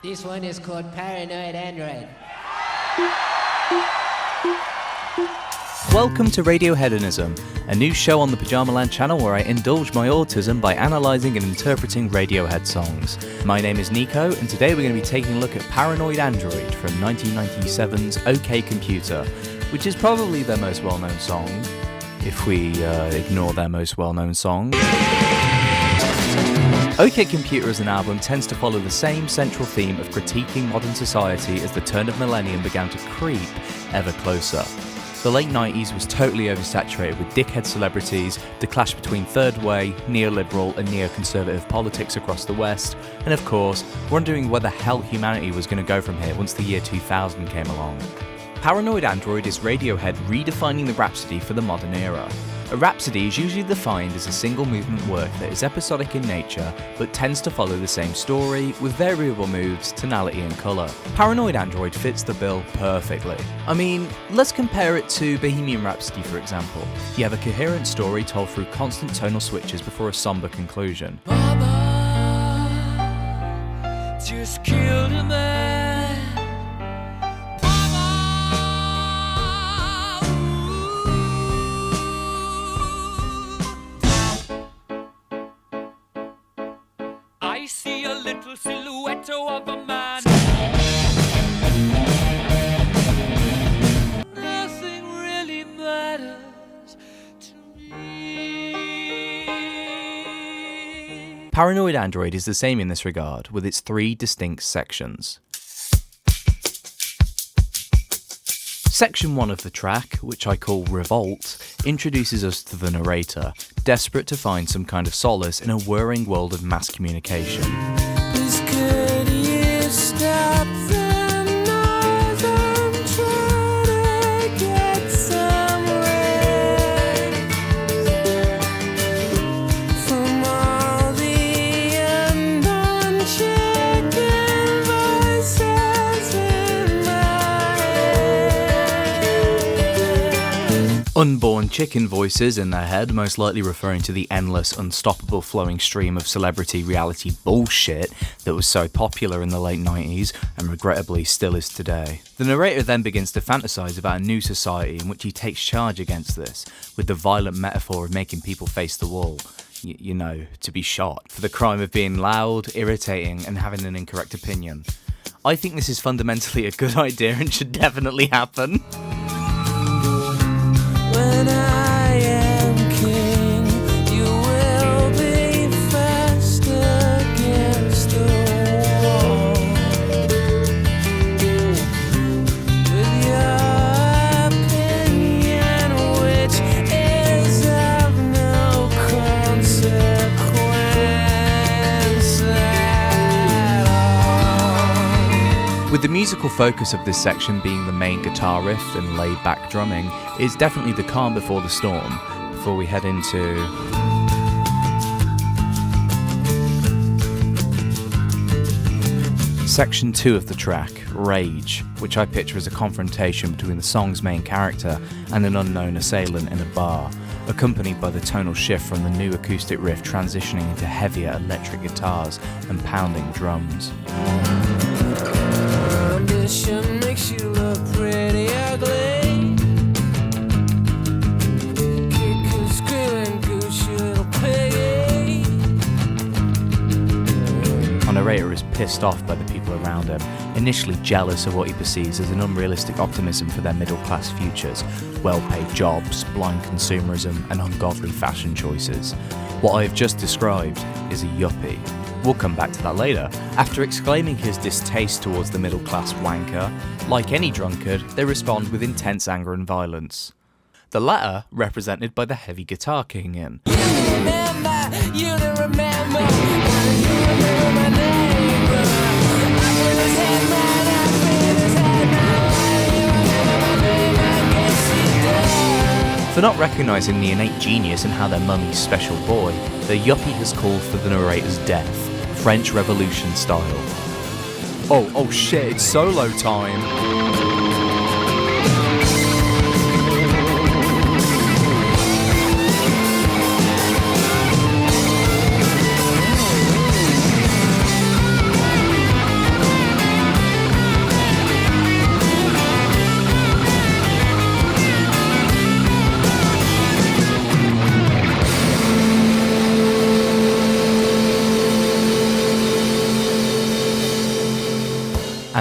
This one is called Paranoid Android. Welcome to Radioheadonism, a new show on the Pyjamaland channel where I indulge my autism by analysing and interpreting Radiohead songs. My name is Niko, and today we're going to be taking a look at Paranoid Android from 1997's OK Computer, which is probably their most well-known song, if we ignore their most well-known song. OK Computer as an album tends to follow the same central theme of critiquing modern society as the turn of millennium began to creep ever closer. The late 90s was totally oversaturated with dickhead celebrities, the clash between third way, neoliberal and neoconservative politics across the West, and of course, wondering where the hell humanity was going to go from here once the year 2000 came along. Paranoid Android is Radiohead redefining the Rhapsody for the modern era. A rhapsody is usually defined as a single movement work that is episodic in nature, but tends to follow the same story, with variable moods, tonality and colour. Paranoid Android fits the bill perfectly. I mean, let's compare it to Bohemian Rhapsody for example. You have a coherent story told through constant tonal switches before a sombre conclusion. Mama just killed a man. I see a little silhouette of a man. Nothing really matters to me. Paranoid Android is the same in this regard, with its three distinct sections. Section 1 of the track, which I call Revolt, introduces us to the narrator, desperate to find some kind of solace in a whirring world of mass communication. Please could you stop the noise? I'm trying to get some rest from all the undone chicken voices in my head. Unborn chicken voices in their head, most likely referring to the endless, unstoppable flowing stream of celebrity reality bullshit that was so popular in the late 90s and regrettably still is today. The narrator then begins to fantasize about a new society in which he takes charge against this, with the violent metaphor of making people face the wall. You know, to be shot, for the crime of being loud, irritating and having an incorrect opinion. I think this is fundamentally a good idea and should definitely happen. When I am king, you will be fast against the wall. With your opinion, which is of no consequence at all. With the musical focus of this section being the main guitar riff and laid-back drumming, it's definitely the calm before the storm, before we head into Section 2 of the track, Rage, which I picture as a confrontation between the song's main character and an unknown assailant in a bar, accompanied by the tonal shift from the new acoustic riff transitioning into heavier electric guitars and pounding drums. Ambition makes you look pretty ugly. Kick and screaming goose, you little piggy. Our narrator is pissed off by the people around him, initially jealous of what he perceives as an unrealistic optimism for their middle-class futures, well-paid jobs, blind consumerism and ungodly fashion choices. What I have just described is a yuppie. We'll come back to that later. After exclaiming his distaste towards the middle-class wanker, like any drunkard, they respond with intense anger and violence. The latter represented by the heavy guitar kicking in. You don't remember my name. I feel his head, man, I feel his head, man. For not recognising the innate genius and how they're mummy's special boy, the yuppie has called for the narrator's death, French Revolution style. Oh shit, it's solo time!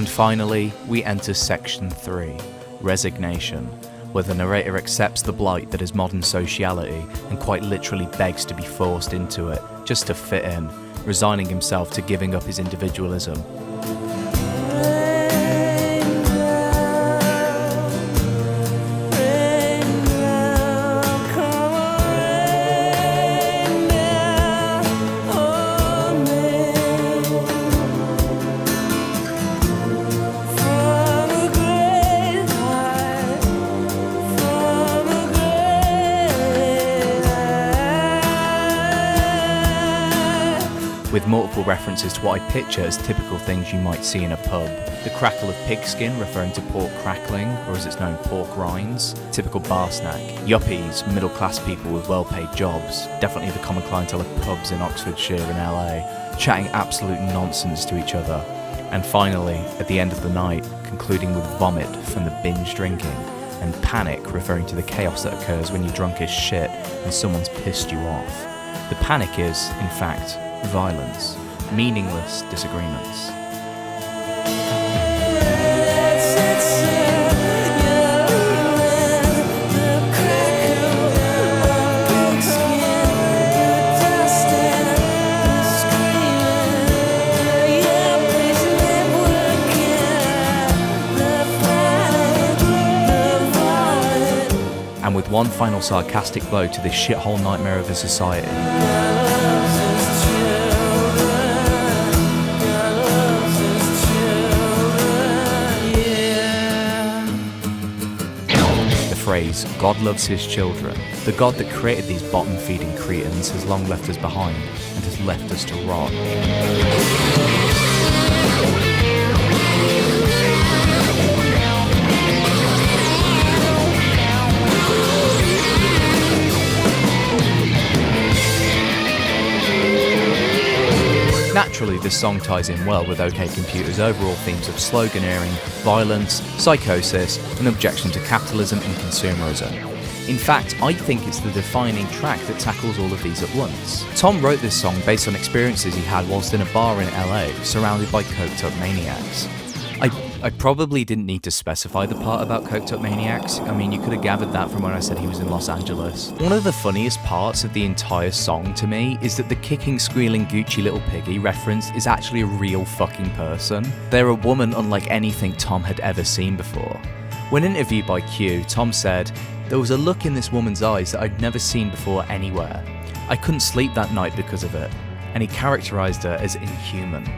And finally, we enter section 3, Resignation, where the narrator accepts the blight that is modern sociality and quite literally begs to be forced into it, just to fit in, resigning himself to giving up his individualism. With multiple references to what I picture as typical things you might see in a pub. The crackle of pigskin, referring to pork crackling, or as it's known, pork rinds. Typical bar snack. Yuppies, middle-class people with well-paid jobs. Definitely the common clientele of pubs in Oxfordshire and LA, chatting absolute nonsense to each other. And finally, at the end of the night, concluding with vomit from the binge drinking, and panic, referring to the chaos that occurs when you're drunk as shit and someone's pissed you off. The panic is, in fact, violence, meaningless disagreements. And with one final sarcastic blow to this shithole nightmare of a society. Phrase, God loves his children. The God that created these bottom-feeding cretins has long left us behind and has left us to rot. Naturally, this song ties in well with OK Computer's overall themes of sloganeering, violence, psychosis, and objection to capitalism and consumerism. In fact, I think it's the defining track that tackles all of these at once. Tom wrote this song based on experiences he had whilst in a bar in LA, surrounded by coked-up maniacs. I probably didn't need to specify the part about coked up maniacs. I mean, you could have gathered that from when I said he was in Los Angeles. One of the funniest parts of the entire song to me is that the kicking, squealing Gucci little piggy reference is actually a real fucking person. They're a woman unlike anything Tom had ever seen before. When interviewed by Q, Tom said, "There was a look in this woman's eyes that I'd never seen before anywhere. I couldn't sleep that night because of it," and he characterised her as inhuman.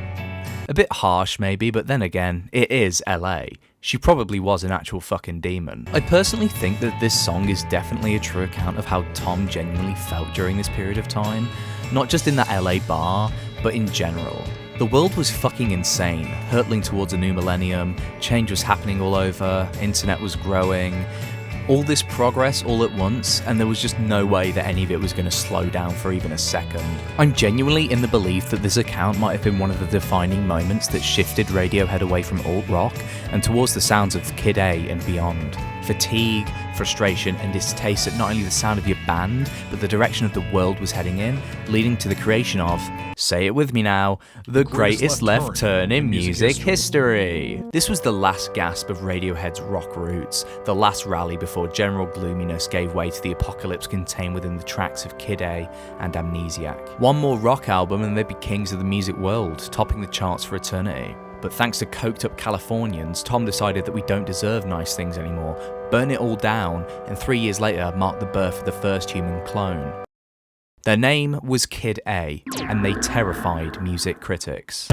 A bit harsh maybe, but then again, it is LA. She probably was an actual fucking demon. I personally think that this song is definitely a true account of how Tom genuinely felt during this period of time. Not just in that LA bar, but in general. The world was fucking insane, hurtling towards a new millennium, change was happening all over, internet was growing. All this progress all at once, and there was just no way that any of it was going to slow down for even a second. I'm genuinely in the belief that this account might have been one of the defining moments that shifted Radiohead away from alt-rock and towards the sounds of Kid A and beyond. Fatigue, frustration, and distaste at not only the sound of your band, but the direction of the world was heading in, leading to the creation of, say it with me now, the greatest left turn in music history. This was the last gasp of Radiohead's rock roots, the last rally before general gloominess gave way to the apocalypse contained within the tracks of Kid A and Amnesiac. One more rock album and they'd be kings of the music world, topping the charts for eternity. But thanks to coked up Californians, Tom decided that we don't deserve nice things anymore, burned it all down, and 3 years later marked the birth of the first human clone. Their name was Kid A, and they terrified music critics.